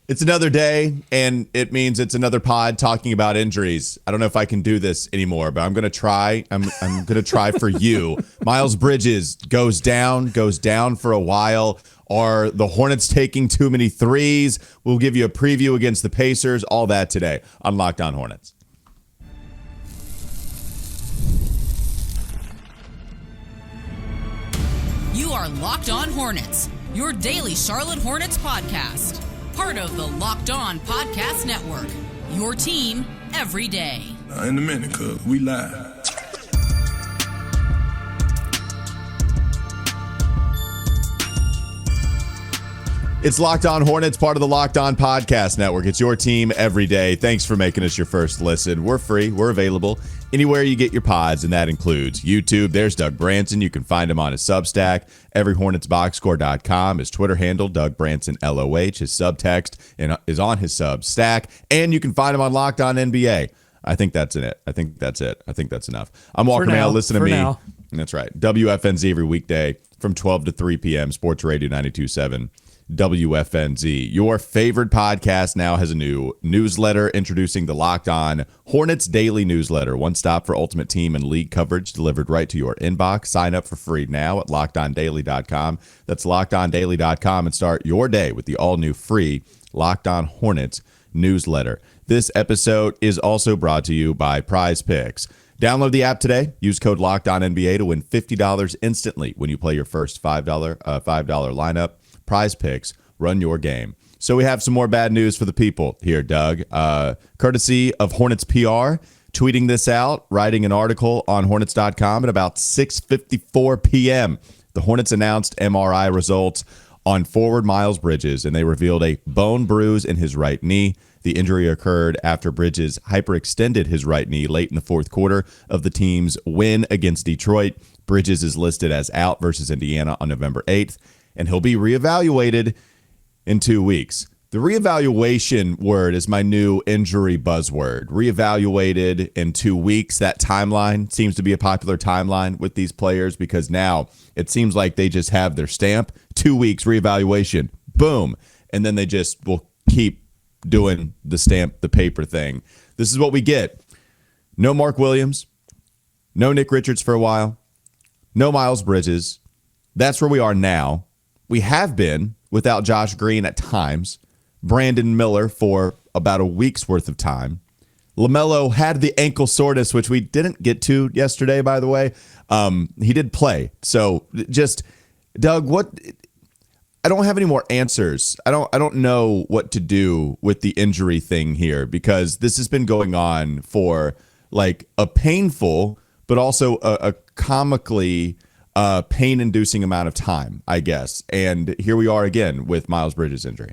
It's another day, and it means it's another pod talking about injuries. I don't know if I can do this anymore, but I'm going to try. I'm going to try for you. Miles Bridges goes down for a while. Are the Hornets taking too many threes? We'll give you a preview against the Pacers. All that today on Locked On Hornets. You are Locked On Hornets, your daily Charlotte Hornets podcast. Part of the Locked On Podcast Network, your team every day. In a minute, cuz we live. It's Locked On Hornets, part of the Locked On Podcast Network. It's your team every day. Thanks for making us your first listen. We're free. We're available anywhere you get your pods, and that includes YouTube. There's Doug Branson. You can find him on his Substack. Everyhornetsboxscore.com. His Twitter handle, Doug Branson LOH. His subtext is on his Substack. And you can find him on Locked On NBA. I think that's it. I think that's enough. I'm Walker Mail. Listen to me. Now. That's right. WFNZ every weekday from 12 to 3 p.m. Sports Radio 92.7. WFNZ. Your favorite podcast now has a new newsletter introducing the Locked On Hornets Daily Newsletter. One stop for ultimate team and league coverage delivered right to your inbox. Sign up for free now at LockedOnDaily.com. That's LockedOnDaily.com and start your day with the all-new free Locked On Hornets newsletter. This episode is also brought to you by Prize Picks. Download the app today. Use code LOCKEDONNBA to win $50 instantly when you play your first $5 lineup. Prize Picks, run your game. So we have some more bad news for the people here, Doug. Courtesy of Hornets PR, tweeting this out, writing an article on Hornets.com at about 6:54 p.m. The Hornets announced MRI results on forward Miles Bridges, and they revealed a bone bruise in his right knee. The injury occurred after Bridges hyperextended his right knee late in the fourth quarter of the team's win against Detroit. Bridges is listed as out versus Indiana on November 8th. And he'll be reevaluated in 2 weeks. The reevaluation word is my new injury buzzword. Reevaluated in 2 weeks. That timeline seems to be a popular timeline with these players because now it seems like they just have their stamp. 2 weeks reevaluation. Boom. And then they just will keep doing the stamp, the paper thing. This is what we get. No Mark Williams. No Nick Richards for a while. No Miles Bridges. That's where we are now. We have been without Josh Green at times, Brandon Miller for about a week's worth of time. LaMelo had the ankle soreness, which we didn't get to yesterday, by the way. He did play. So just, Doug, I don't have any more answers. I don't know what to do with the injury thing here because this has been going on for like a painful, but also a comically pain-inducing amount of time, I guess. And here we are again with Miles Bridges' injury.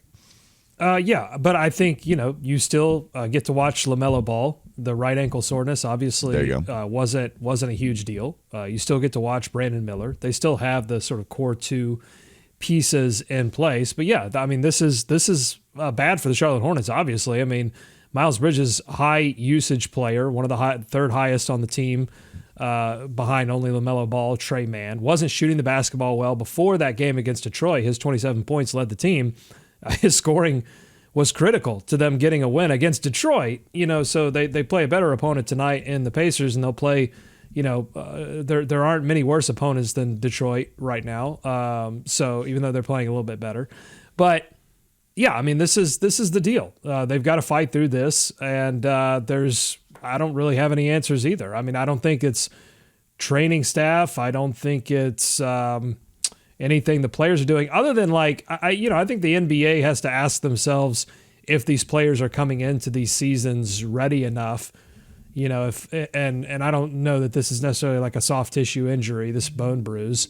Yeah, but I think, you still get to watch LaMelo Ball. The right ankle soreness obviously wasn't a huge deal. You still get to watch Brandon Miller. They still have the sort of core two pieces in place. But yeah, I mean, this is bad for the Charlotte Hornets, obviously. I mean, Miles Bridges, high usage player, one of the third highest on the team, behind only LaMelo Ball, Trey Mann. Wasn't shooting the basketball well before that game against Detroit. His 27 points led the team. His scoring was critical to them getting a win against Detroit. So they play a better opponent tonight in the Pacers, and they'll play. There aren't many worse opponents than Detroit right now. So even though they're playing a little bit better, but yeah, I mean this is the deal. They've got to fight through this, and I don't really have any answers either. I mean, I don't think it's training staff. I don't think it's anything the players are doing other than I think the NBA has to ask themselves if these players are coming into these seasons ready enough. And I don't know that this is necessarily like a soft tissue injury, this bone bruise,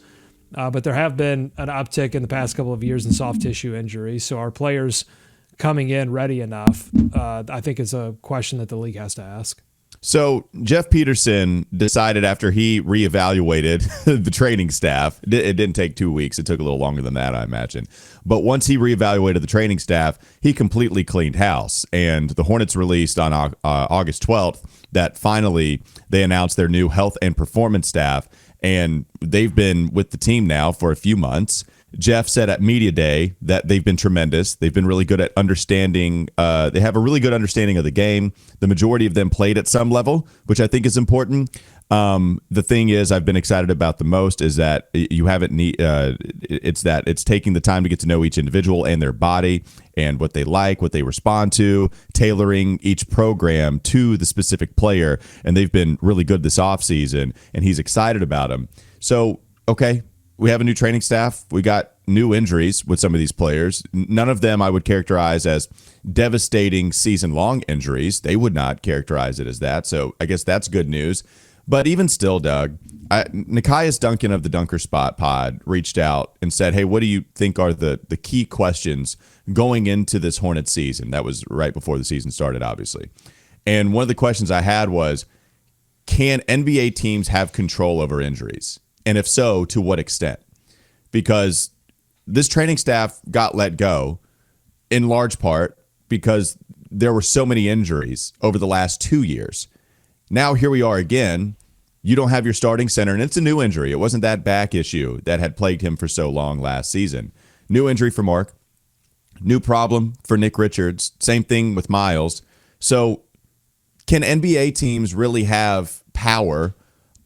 but there have been an uptick in the past couple of years in soft tissue injuries. So are players coming in ready enough? I think is a question that the league has to ask. So Jeff Peterson decided after he reevaluated the training staff, it didn't take 2 weeks. It took a little longer than that, I imagine. But once he reevaluated the training staff, he completely cleaned house. And the Hornets released on August 12th that finally they announced their new health and performance staff. And they've been with the team now for a few months. Jeff said at Media Day that they've been tremendous. They've been really good at understanding. They have a really good understanding of the game. The majority of them played at some level, which I think is important. The thing is, I've been excited about the most is that you haven't it's taking the time to get to know each individual and their body and what they like, what they respond to, tailoring each program to the specific player. And they've been really good this offseason, and he's excited about them. So, okay, we have a new training staff. We got new injuries with some of these players. None of them I would characterize as devastating season-long injuries. They would not characterize it as that. So I guess that's good news. But even still, Doug, Nikias Duncan of the Dunker Spot pod reached out and said, hey, what do you think are the key questions going into this Hornets season? That was right before the season started, obviously. And one of the questions I had was, can NBA teams have control over injuries? And if so, to what extent? Because this training staff got let go in large part because there were so many injuries over the last 2 years. Now here we are again. You don't have your starting center, and it's a new injury. It wasn't that back issue that had plagued him for so long last season. New injury for Mark. New problem for Nick Richards. Same thing with Miles. So can NBA teams really have power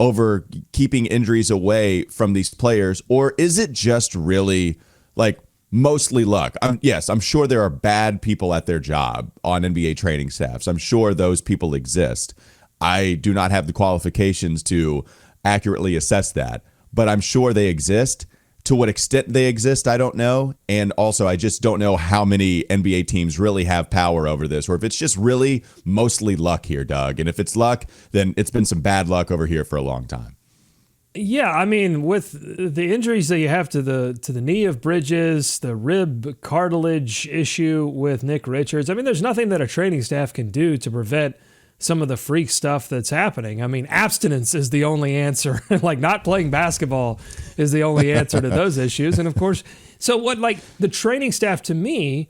over keeping injuries away from these players, or is it just really like mostly luck? I'm sure there are bad people at their job on NBA training staffs. I'm sure those people exist. I do not have the qualifications to accurately assess that, but I'm sure they exist. To what extent they exist, I don't know. And also, I just don't know how many NBA teams really have power over this, or if it's just really mostly luck here, Doug. And if it's luck, then it's been some bad luck over here for a long time. Yeah, I mean, with the injuries that you have to the knee of Bridges, the rib cartilage issue with Nick Richards, I mean, there's nothing that a training staff can do to prevent some of the freak stuff that's happening. I mean, abstinence is the only answer. Like, not playing basketball is the only answer to those issues. And of course, so what, like, the training staff to me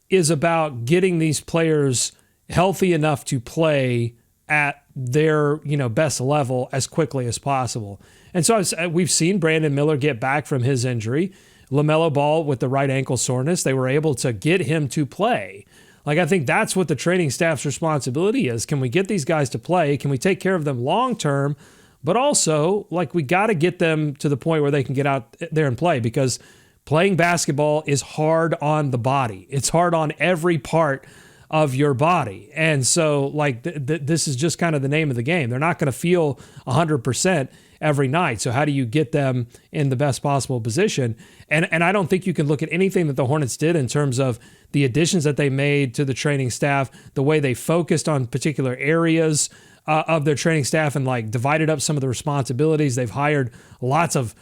is about getting these players healthy enough to play at their, best level as quickly as possible. And so we've seen Brandon Miller get back from his injury. LaMelo Ball with the right ankle soreness, they were able to get him to play. Like, I think that's what the training staff's responsibility is. Can we get these guys to play? Can we take care of them long term? But also, like, we got to get them to the point where they can get out there and play, because playing basketball is hard on the body. It's hard on every part of your body. And so, like, this is just kind of the name of the game. They're not going to feel 100% every night. So how do you get them in the best possible position? And I don't think you can look at anything that the Hornets did in terms of the additions that they made to the training staff, the way they focused on particular areas of their training staff and, like, divided up some of the responsibilities. They've hired lots of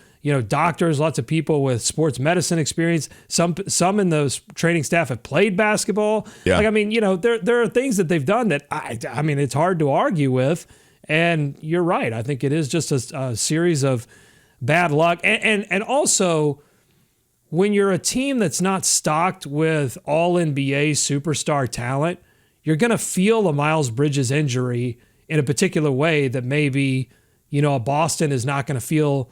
doctors, lots of people with sports medicine experience. Some in those training staff have played basketball. Yeah. Like, I mean, there are things that they've done that I mean, it's hard to argue with. And you're right. I think it is just a series of bad luck. And also, when you're a team that's not stocked with all NBA superstar talent, you're going to feel a Miles Bridges injury in a particular way that maybe, a Boston is not going to feel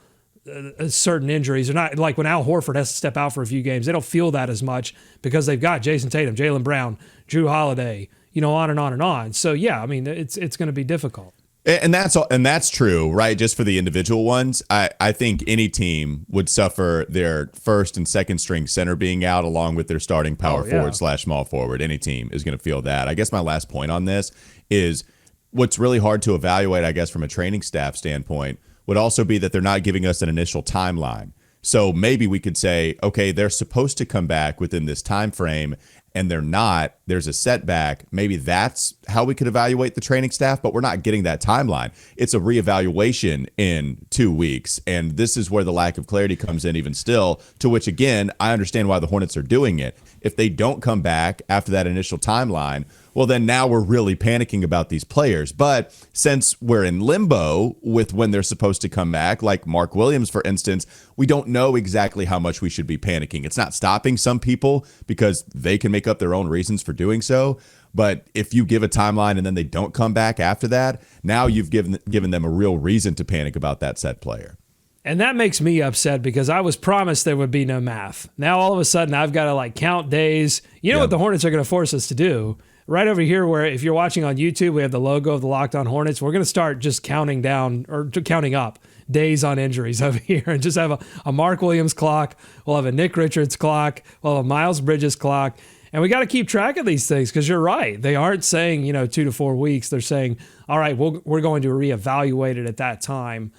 certain injuries. Or not, like when Al Horford has to step out for a few games, they don't feel that as much because they've got Jason Tatum, Jaylen Brown, Drew Holiday, on and on and on. So yeah, I mean, it's going to be difficult. And that's true, right? Just for the individual ones, I think any team would suffer their first and second string center being out, along with their starting power forward / small forward. Any team is going to feel that. I guess my last point on this is what's really hard to evaluate, I guess, from a training staff standpoint, would also be that they're not giving us an initial timeline. So maybe we could say, okay, they're supposed to come back within this time frame, and they're not. There's a setback. Maybe that's how we could evaluate the training staff, but we're not getting that timeline. It's a reevaluation in 2 weeks, and this is where the lack of clarity comes in even still, to which, again, I understand why the Hornets are doing it. If they don't come back after that initial timeline, well, then now we're really panicking about these players. But since we're in limbo with when they're supposed to come back, like Mark Williams, for instance, we don't know exactly how much we should be panicking. It's not stopping some people because they can make up their own reasons for doing so. But if you give a timeline and then they don't come back after that, now you've given them a real reason to panic about that said player. And that makes me upset because I was promised there would be no math. Now all of a sudden I've got to like count days. You know what the Hornets are going to force us to do? Right over here, where if you're watching on YouTube, we have the logo of the Locked On Hornets. We're going to start just counting down or counting up days on injuries over here and just have a Mark Williams clock. We'll have a Nick Richards clock. We'll have a Miles Bridges clock. And we got to keep track of these things because you're right. They aren't saying, 2 to 4 weeks. They're saying, all right, we're going to reevaluate it at that time,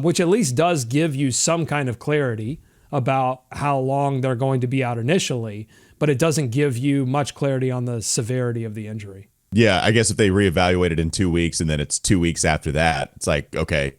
which at least does give you some kind of clarity about how long they're going to be out initially, but it doesn't give you much clarity on the severity of the injury. Yeah, I guess if they reevaluate it in 2 weeks and then it's 2 weeks after that, it's like, okay,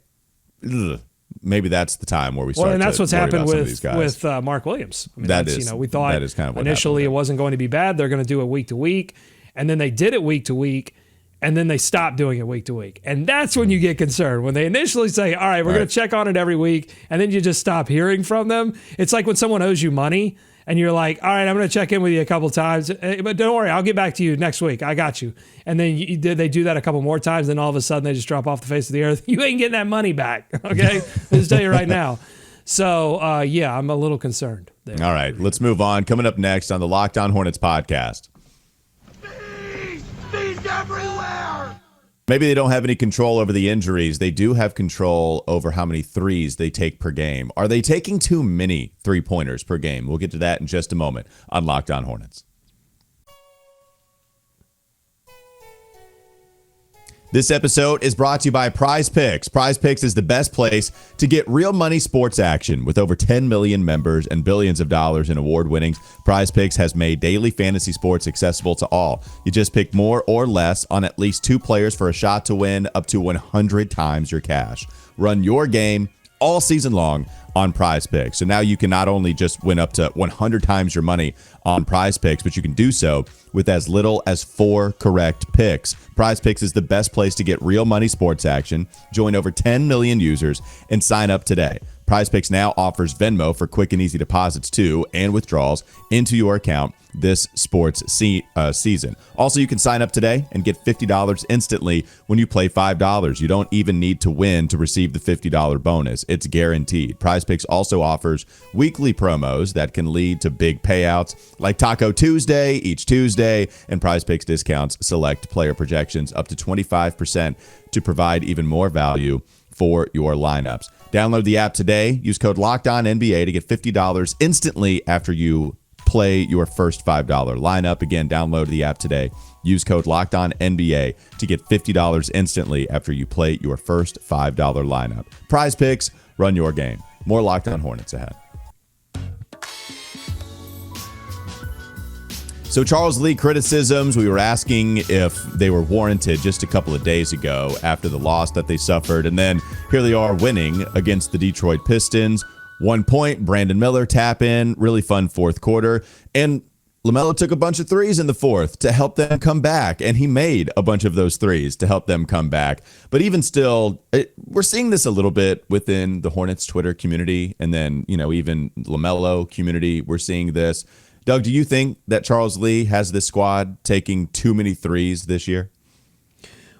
maybe that's the time where we start. Well, and that's what's happened with with Mark Williams. I mean, we thought that is kind of what initially it wasn't going to be bad. They're going to do it week to week, and then they did it week to week, and then they stopped doing it week to week. And that's when you get concerned. When they initially say, all right, we're going to check on it every week, and then you just stop hearing from them. It's like when someone owes you money, and you're like, all right, I'm going to check in with you a couple times, but don't worry, I'll get back to you next week. I got you. And then they do that a couple more times, then all of a sudden they just drop off the face of the earth. You ain't getting that money back, okay? I'll just tell you right now. So, I'm a little concerned there. All right, let's move on. Coming up next on the Locked On Hornets podcast. Bees everywhere! Maybe they don't have any control over the injuries. They do have control over how many threes they take per game. Are they taking too many three-pointers per game? We'll get to that in just a moment on Locked On Hornets. This episode is brought to you by Prize Picks. Prize Picks is the best place to get real money sports action. With over 10 million members and billions of dollars in award winnings, Prize Picks has made daily fantasy sports accessible to all. You just pick more or less on at least 2 players for a shot to win up to 100 times your cash. Run your game all season long on Prize Picks. So now you can not only just win up to 100 times your money on Prize Picks, but you can do so with as little as 4 correct picks. Prize Picks is the best place to get real money sports action. Join over 10 million users and sign up today. Prize Picks now offers Venmo for quick and easy deposits too, and withdrawals into your account this sports season. Also, you can sign up today and get $50 instantly when you play $5. You don't even need to win to receive the $50 bonus. It's guaranteed. Prize Picks also offers weekly promos that can lead to big payouts like Taco Tuesday each Tuesday, and Prize Picks discounts select player projections up to 25% to provide even more value for your lineups. Download the app today. Use code LOCKEDONNBA to get $50 instantly after you play your first $5 lineup. Again, download the app today. Use code LOCKEDONNBA to get $50 instantly after you play your first $5 lineup. Prize Picks, run your game. More Locked On Hornets ahead. So Charles Lee criticisms, we were asking if they were warranted just a couple of days ago after the loss that they suffered. And then here they are winning against the Detroit Pistons. 1 point, Brandon Miller tap in, really fun fourth quarter. And LaMelo took a bunch of threes in the fourth to help them come back. And he made a bunch of those threes to help them come back. But even still, we're seeing this a little bit within the Hornets Twitter community. And then, even LaMelo community, we're seeing this. Doug, do you think that Charles Lee has this squad taking too many threes this year?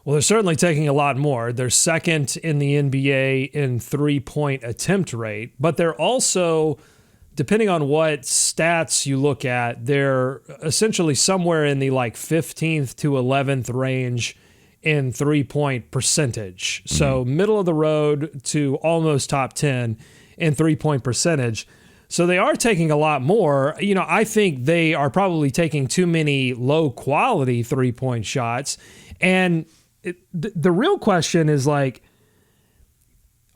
Well, they're certainly taking a lot more. They're second in the NBA in three-point attempt rate, but they're also, depending on what stats you look at, they're essentially somewhere in the 15th to 11th range in three-point percentage. Mm-hmm. So middle of the road to almost top 10 in three-point percentage. So they are taking a lot more. I think they are probably taking too many low-quality three-point shots. And the real question is,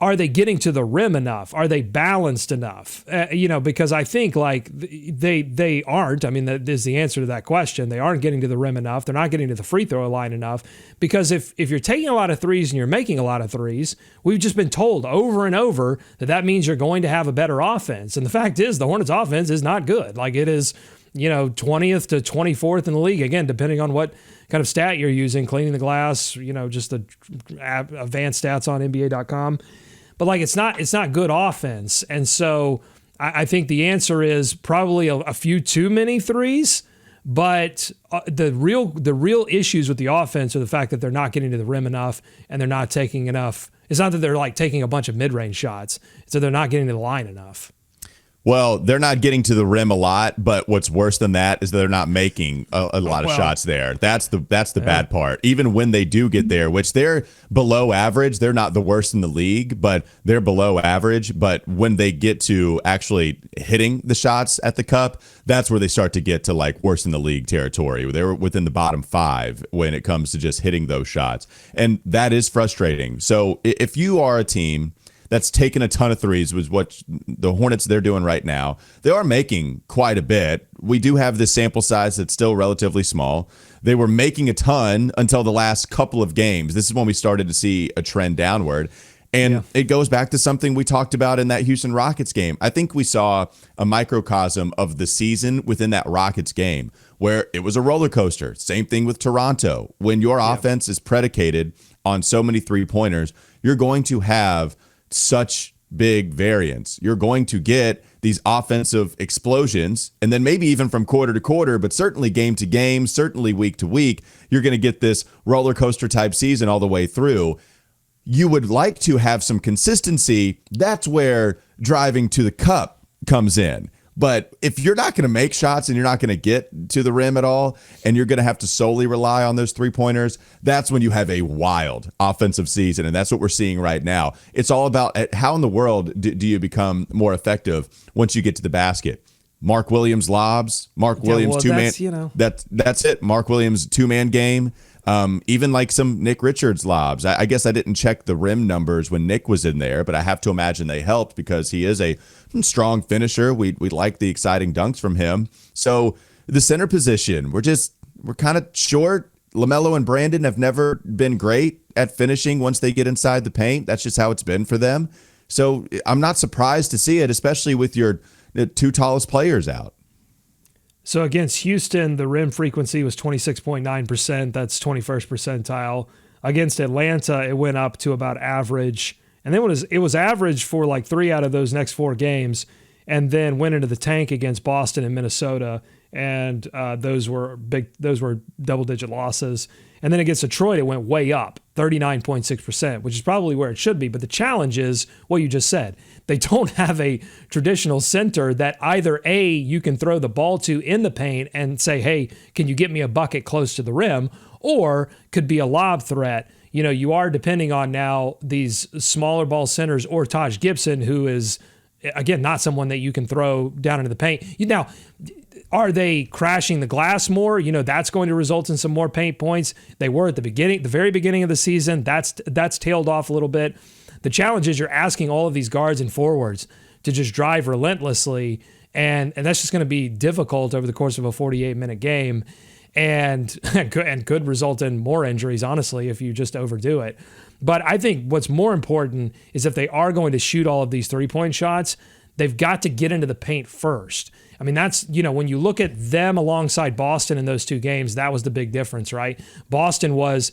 are they getting to the rim enough? Are they balanced enough? Because I think they aren't. I mean, that is the answer to that question. They aren't getting to the rim enough. They're not getting to the free throw line enough. Because if you're taking a lot of threes and you're making a lot of threes, we've just been told over and over that means you're going to have a better offense. And the fact is, the Hornets offense is not good. It is, 20th to 24th in the league. Again, depending on what kind of stat you're using, cleaning the glass, just the advanced stats on NBA.com. But it's not good offense. And so I think the answer is probably a few too many threes. But the real issues with the offense are the fact that they're not getting to the rim enough and they're not taking enough It's not that they're like taking a bunch of mid-range shots. It's that they're not getting to the line enough. Well, they're not getting to the rim a lot, but what's worse than that is they're not making a lot of shots there. That's the bad part. Even when they do get there, which they're below average, they're not the worst in the league, but they're below average. But when they get to actually hitting the shots at the cup, that's where they start to get to like worse in the league territory. They're within the bottom 5 when it comes to just hitting those shots. And that is frustrating. So if you are a team that's taken a ton of threes, was what the Hornets they're doing right now. They are making quite a bit. We do have this sample size that's still relatively small. They were making a ton until the last couple of games. This is when we started to see a trend downward. And it goes back to something we talked about in that Houston Rockets game. I think we saw a microcosm of the season within that Rockets game where it was a roller coaster. Same thing with Toronto. When your offense is predicated on so many three-pointers, you're going to have such big variance. You're going to get these offensive explosions, and then maybe even from quarter to quarter, but certainly game to game, certainly week to week, you're going to get this roller coaster type season all the way through. You would like to have some consistency. That's where driving to the cup comes in. But if you're not going to make shots and you're not going to get to the rim at all, and you're going to have to solely rely on those three-pointers, that's when you have a wild offensive season, and that's what we're seeing right now. It's all about how in the world do you become more effective once you get to the basket. Mark Williams lobs, Mark Williams two-man. That's it. Mark Williams two-man game. Even like some Nick Richards lobs. I guess I didn't check the rim numbers when Nick was in there, but I have to imagine they helped because he is a strong finisher. We like the exciting dunks from him. So the center position, we're kind of short. LaMelo and Brandon have never been great at finishing once they get inside the paint. That's just how it's been for them. So I'm not surprised to see it, especially with your 2 tallest players out. So against Houston, the rim frequency was 26.9%. That's 21st percentile. Against Atlanta, it went up to about average. And then it was average for like 3 out of those next 4 games, and then went into the tank against Boston and Minnesota. And those were double-digit losses. And then against Detroit, it went way up, 39.6%, which is probably where it should be. But the challenge is what you just said. They don't have a traditional center that either A, you can throw the ball to in the paint and say, hey, can you get me a bucket close to the rim? Or could be a lob threat. You know, you are depending on now these smaller ball centers or Taj Gibson, who is, again, not someone that you can throw down into the paint. Now, are they crashing the glass more? You know, that's going to result in some more paint points. They were at the very beginning of the season. That's tailed off a little bit. The challenge is you're asking all of these guards and forwards to just drive relentlessly, and that's just going to be difficult over the course of a 48-minute game, and could result in more injuries, honestly, if you just overdo it. But I think what's more important is if they are going to shoot all of these three-point shots, they've got to get into the paint first. I mean, that's, you know, when you look at them alongside Boston in those 2 games, that was the big difference, right? Boston was,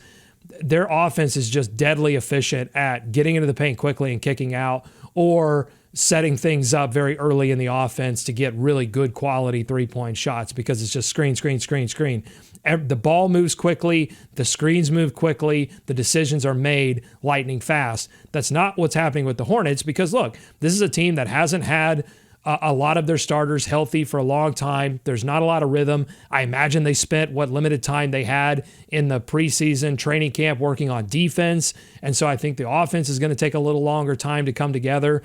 their offense is just deadly efficient at getting into the paint quickly and kicking out, or setting things up very early in the offense to get really good quality three-point shots, because it's just screen. The ball moves quickly, the screens move quickly, the decisions are made lightning fast. That's not what's happening with the Hornets, because look, this is a team that hasn't had a lot of their starters healthy for a long time. There's not a lot of rhythm. I imagine they spent what limited time they had in the preseason training camp working on defense. And so I think the offense is going to take a little longer time to come together.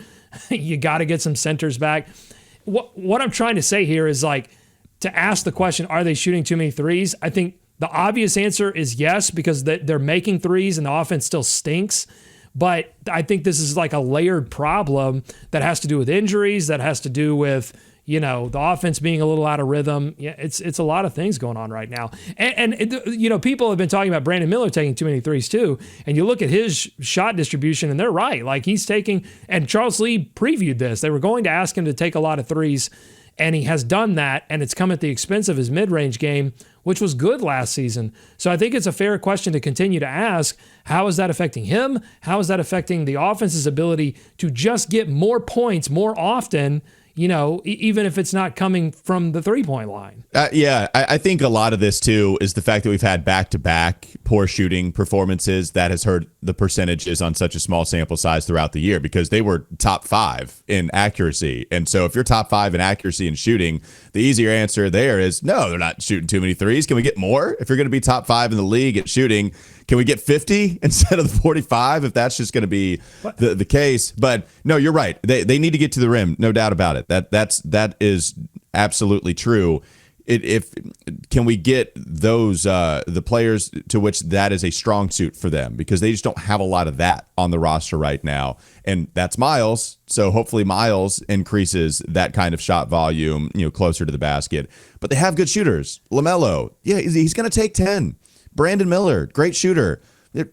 You got to get some centers back. What I'm trying to say here is, like, to ask the question, are they shooting too many threes? I think the obvious answer is yes, because they're making threes and the offense still stinks. But I think this is like a layered problem that has to do with injuries, that has to do with, you know, the offense being a little out of rhythm. Yeah, it's a lot of things going on right now. And you know, people have been talking about Brandon Miller taking too many threes too. And you look at his shot distribution, and they're right. Like, he's taking, and Charles Lee previewed this. They were going to ask him to take a lot of threes, and he has done that, and it's come at the expense of his mid-range game, which was good last season. So I think it's a fair question to continue to ask, how is that affecting him? How is that affecting the offense's ability to just get more points more often? even if it's not coming from the 3-point line. I think a lot of this, too, is the fact that we've had back-to-back poor shooting performances that has hurt the percentages on such a small sample size throughout the year because they were top 5 in accuracy. And so if you're top 5 in accuracy and shooting, the easier answer there is no, they're not shooting too many threes. Can we get more? If you're going to be top 5 in the league at shooting, can we get 50 instead of the 45 if that's just going to be the case? But no, you're right. They need to get to the rim, no doubt about it. That is absolutely true. If can we get those the players to which that is a strong suit for them, because they just don't have a lot of that on the roster right now, and that's Miles. So hopefully Miles increases that kind of shot volume, closer to the basket. But they have good shooters. LaMelo, he's going to take 10. Brandon Miller, great shooter.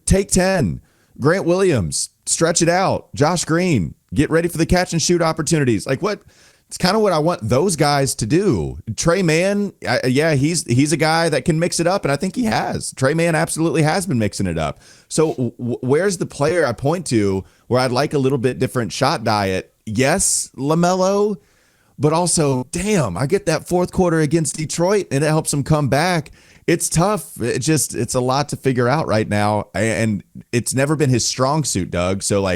Take 10. Grant Williams, stretch it out. Josh Green, get ready for the catch and shoot opportunities. It's kind of what I want those guys to do. Trey Mann, he's a guy that can mix it up, and I think he has. Trey Mann absolutely has been mixing it up. So where's the player I point to where I'd like a little bit different shot diet? Yes, LaMelo, but also, damn, I get that fourth quarter against Detroit, and it helps them come back. It's tough. It's a lot to figure out right now, and it's never been his strong suit, Doug. So,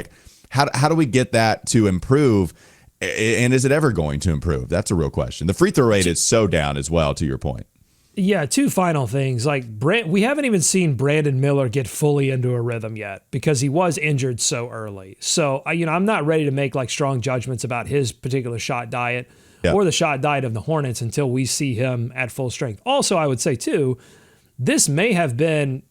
how do we get that to improve? And is it ever going to improve? That's a real question. The free throw rate is so down as well, to your point. Yeah, 2 final things. We haven't even seen Brandon Miller get fully into a rhythm yet because he was injured so early. So, I'm not ready to make strong judgments about his particular shot diet or the shot diet of the Hornets until we see him at full strength. Also, I would say, too, this may have been,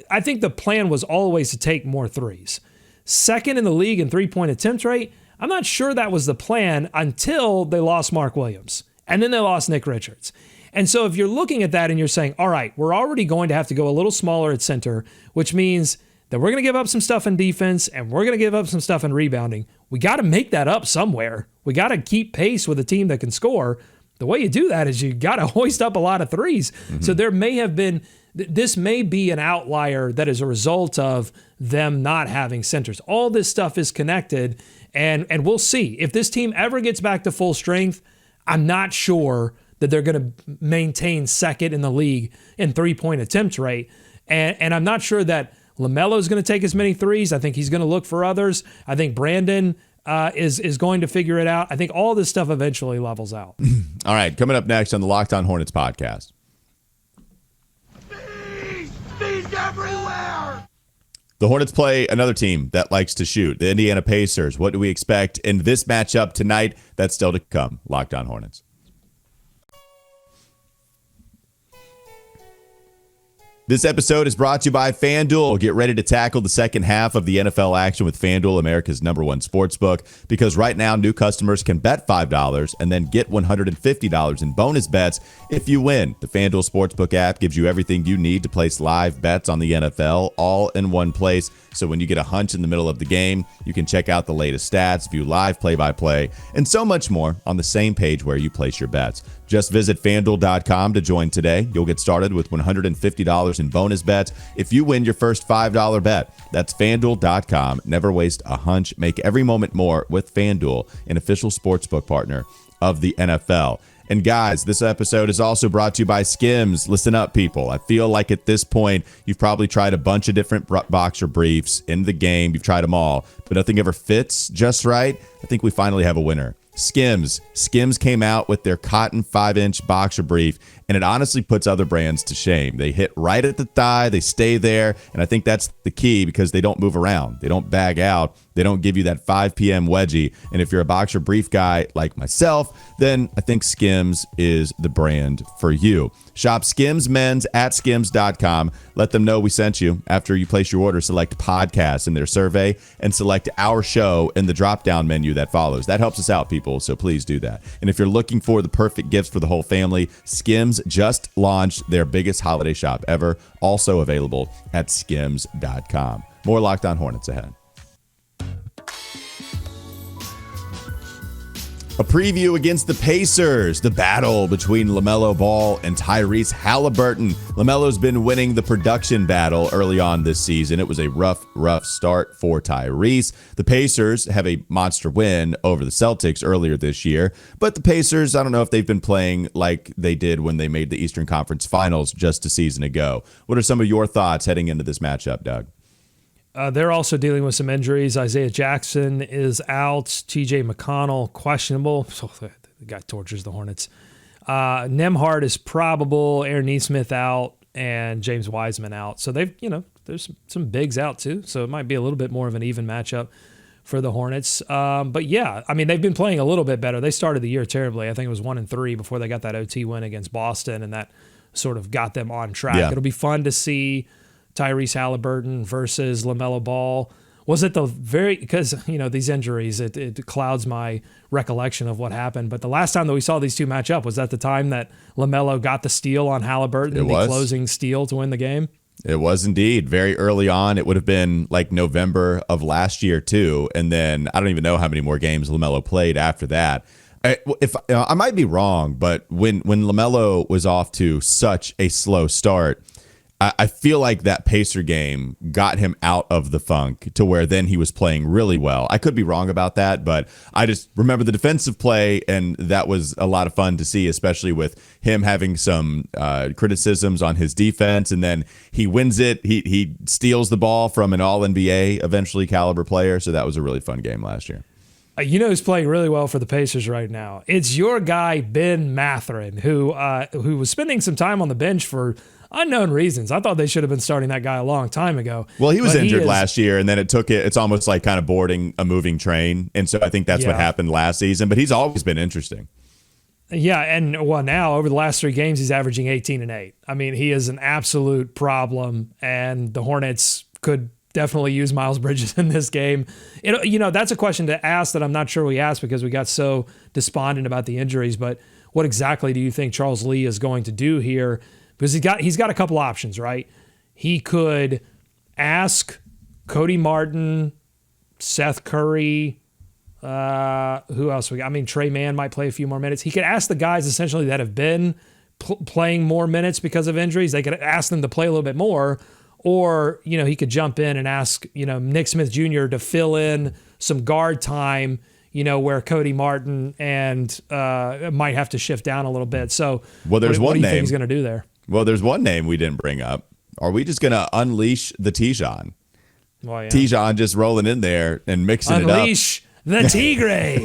I think the plan was always to take more threes. Second in the league in 3-point attempt rate. I'm not sure that was the plan until they lost Mark Williams, and then they lost Nick Richards. And so if you're looking at that and you're saying, all right, we're already going to have to go a little smaller at center, which means that we're going to give up some stuff in defense and we're going to give up some stuff in rebounding. We got to make that up somewhere. We got to keep pace with a team that can score. The way you do that is you got to hoist up a lot of threes. Mm-hmm. So there may have been, this may be an outlier that is a result of them not having centers. All this stuff is connected, and we'll see. If this team ever gets back to full strength, I'm not sure that they're going to maintain second in the league in 3-point attempt rate. And I'm not sure that LaMelo is going to take as many threes. I think he's going to look for others. I think Brandon is going to figure it out. I think all this stuff eventually levels out. All right, coming up next on the Locked On Hornets podcast. Bees everywhere! The Hornets play another team that likes to shoot, the Indiana Pacers. What do we expect in this matchup tonight? That's still to come. Locked On Hornets. This episode is brought to you by FanDuel. Get ready to tackle the second half of the NFL action with FanDuel, America's #1 sportsbook, because right now new customers can bet $5 and then get $150 in bonus bets if you win. The FanDuel Sportsbook app gives you everything you need to place live bets on the NFL all in one place. So when you get a hunch in the middle of the game, you can check out the latest stats, view live play-by-play, and so much more on the same page where you place your bets. Just visit FanDuel.com to join today. You'll get started with $150 in bonus bets if you win your first $5 bet. That's FanDuel.com. Never waste a hunch. Make every moment more with FanDuel, an official sportsbook partner of the NFL. And guys, this episode is also brought to you by Skims. Listen up, people. I feel like at this point, you've probably tried a bunch of different boxer briefs in the game. You've tried them all, but nothing ever fits just right. I think we finally have a winner. Skims. Skims came out with their cotton 5-inch boxer brief, and it honestly puts other brands to shame. They hit right at the thigh, they stay there, and I think that's the key because they don't move around. They don't bag out. They don't give you that 5 p.m. wedgie. And if you're a boxer brief guy like myself, then I think Skims is the brand for you. Shop Skims Men's at skims.com. Let them know we sent you. After you place your order, select podcast in their survey and select our show in the drop-down menu that follows. That helps us out, people, so please do that. And if you're looking for the perfect gifts for the whole family, Skims just launched their biggest holiday shop ever, also available at skims.com. More Locked On Hornets ahead. A preview against the Pacers, the battle between LaMelo Ball and Tyrese Haliburton. LaMelo's been winning the production battle early on this season. It was a rough start for Tyrese. The Pacers have a monster win over the Celtics earlier this year, but the Pacers, I don't know if they've been playing like they did when they made the Eastern Conference Finals just a season ago. What are some of your thoughts heading into this matchup, Doug? They're also dealing with some injuries. Isaiah Jackson is out. TJ McConnell, questionable. The guy tortures the Hornets. Nembhard is probable. Aaron Nesmith out. And James Wiseman out. So there's some bigs out too. So it might be a little bit more of an even matchup for the Hornets. But yeah, I mean, they've been playing a little bit better. They started the year terribly. I think it was 1-3 before they got that OT win against Boston, and that sort of got them on track. Yeah. It'll be fun to see Tyrese Haliburton versus LaMelo Ball. Was it because these injuries, it clouds my recollection of what happened. But the last time that we saw these two match up, was that the time that LaMelo got the steal on Haliburton, the closing steal to win the game? It was indeed very early on. It would have been like November of last year too. And then I don't even know how many more games LaMelo played after that. I might be wrong, but when LaMelo was off to such a slow start, I feel like that Pacer game got him out of the funk to where then he was playing really well. I could be wrong about that, but I just remember the defensive play, and that was a lot of fun to see, especially with him having some criticisms on his defense, and then he wins it. He steals the ball from an All-NBA eventually caliber player, so that was a really fun game last year. Who's playing really well for the Pacers right now? It's your guy, Ben Mathurin, who was spending some time on the bench for unknown reasons. I thought they should have been starting that guy a long time ago. Well, he was injured last year, and then it's almost like kind of boarding a moving train. And so I think that's what happened last season, but he's always been interesting. Yeah, and now over the last 3 games, he's averaging 18 and 8. I mean, he is an absolute problem, and the Hornets could definitely use Miles Bridges in this game. That's a question to ask that I'm not sure we asked because we got so despondent about the injuries, but what exactly do you think Charles Lee is going to do here? Because he's got a couple options, right? He could ask Cody Martin, Seth Curry, who else we got? I mean, Trey Mann might play a few more minutes. He could ask the guys essentially that have been playing more minutes because of injuries. They could ask them to play a little bit more, or he could jump in and ask Nick Smith Jr. to fill in some guard time. Where Cody Martin and might have to shift down a little bit. So, there's what one do you name think he's going to do there? Well, there's one name we didn't bring up. Are we just going to unleash the Tijon? Well, yeah. Tijon just rolling in there and mixing unleash the Tigre.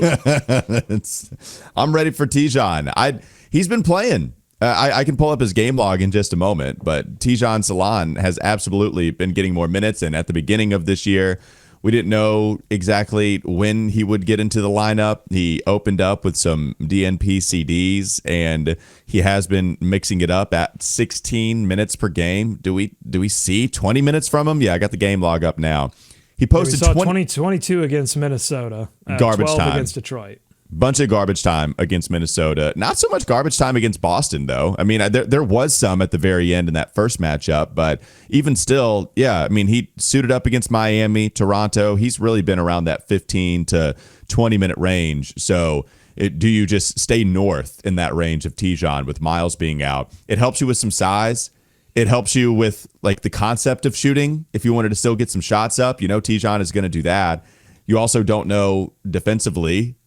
I'm ready for Tijon. He's been playing. I can pull up his game log in just a moment, but Tijon Salon has absolutely been getting more minutes. And at the beginning of this year, we didn't know exactly when he would get into the lineup. He opened up with some DNP CDs, and he has been mixing it up at 16 minutes per game. Do we see 20 minutes from him? Yeah, I got the game log up now. He posted 22 against Minnesota. Garbage 12 time against Detroit. Bunch of garbage time against Minnesota. Not so much garbage time against Boston, though. I mean, there was some at the very end in that first matchup, but even still, yeah, I mean, he suited up against Miami, Toronto. He's really been around that 15 to 20-minute range. So do you just stay north in that range of Tijon with Miles being out? It helps you with some size. It helps you with, like, the concept of shooting. If you wanted to still get some shots up, Tijon is going to do that. You also don't know defensively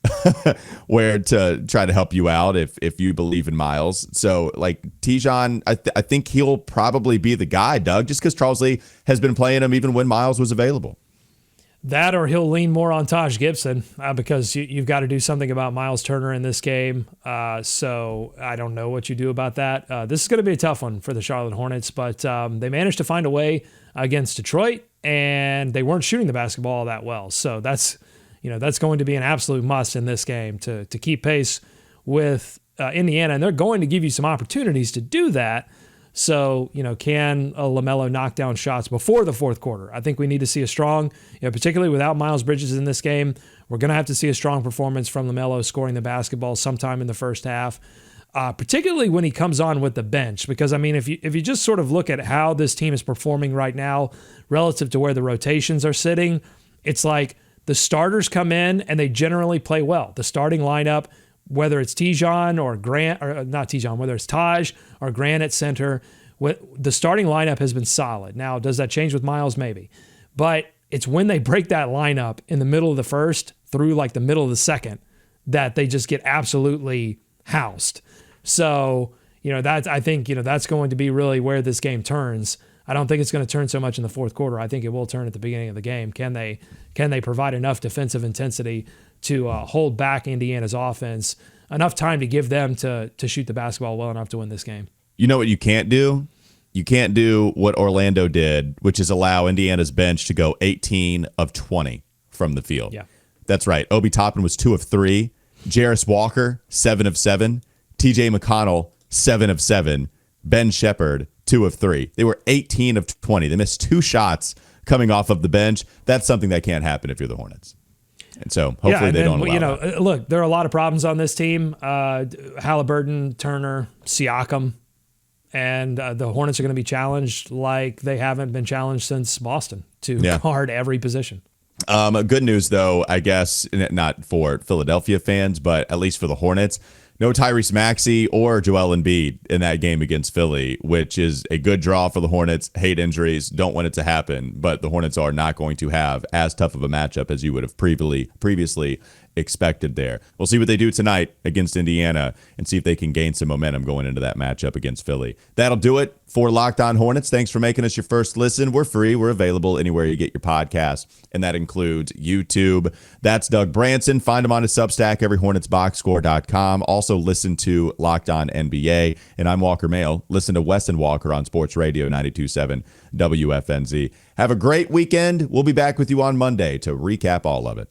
where to try to help you out if you believe in Miles. So, like, Tijon, I think he'll probably be the guy, Doug, just because Charles Lee has been playing him even when Miles was available. That, or he'll lean more on Taj Gibson because you've got to do something about Miles Turner in this game. So I don't know what you do about that. This is going to be a tough one for the Charlotte Hornets, but they managed to find a way against Detroit, and they weren't shooting the basketball that well. So that's going to be an absolute must in this game to keep pace with Indiana, and they're going to give you some opportunities to do that. So, can LaMelo knock down shots before the fourth quarter? I think we need to see a strong, particularly without Miles Bridges in this game, we're going to have to see a strong performance from LaMelo scoring the basketball sometime in the first half, particularly when he comes on with the bench. Because, I mean, if you just sort of look at how this team is performing right now relative to where the rotations are sitting, it's like the starters come in and they generally play well. The starting lineup, whether it's Tijon or Grant, or not Tijon, whether it's Taj or Grant at center, the starting lineup has been solid. Now, does that change with Miles? Maybe. But it's when they break that lineup in the middle of the first through like the middle of the second that they just get absolutely housed. So, I think that's going to be really where this game turns. I don't think it's going to turn so much in the fourth quarter. I think it will turn at the beginning of the game. Can they provide enough defensive intensity to hold back Indiana's offense, enough time to give them to shoot the basketball well enough to win this game? You know what you can't do? You can't do what Orlando did, which is allow Indiana's bench to go 18 of 20 from the field. Yeah. That's right. Obi Toppin was 2 of 3. Jarris Walker, 7 of 7. TJ McConnell, 7 of 7. Ben Shepherd, 2 of 3. They were 18 of 20. They missed 2 shots coming off of the bench. That's something that can't happen if you're the Hornets. And so hopefully they don't allow that. Look, there are a lot of problems on this team. Haliburton, Turner, Siakam, and the Hornets are going to be challenged like they haven't been challenged since Boston to guard every position. Good news, though, I guess, not for Philadelphia fans, but at least for the Hornets, no Tyrese Maxey or Joel Embiid in that game against Philly, which is a good draw for the Hornets. Hate injuries, don't want it to happen, but the Hornets are not going to have as tough of a matchup as you would have previously expected there. We'll see what they do tonight against Indiana and see if they can gain some momentum going into that matchup against Philly. That'll do it for Locked On Hornets. Thanks for making us your first listen. We're free. We're available anywhere you get your podcast, and that includes YouTube. That's Doug Branson. Find him on his Substack, everyhornetsboxscore.com. Also listen to Locked On NBA, and I'm Walker Mail. Listen to Weston Walker on Sports Radio 92.7 WFNZ. Have a great weekend. We'll be back with you on Monday to recap all of it.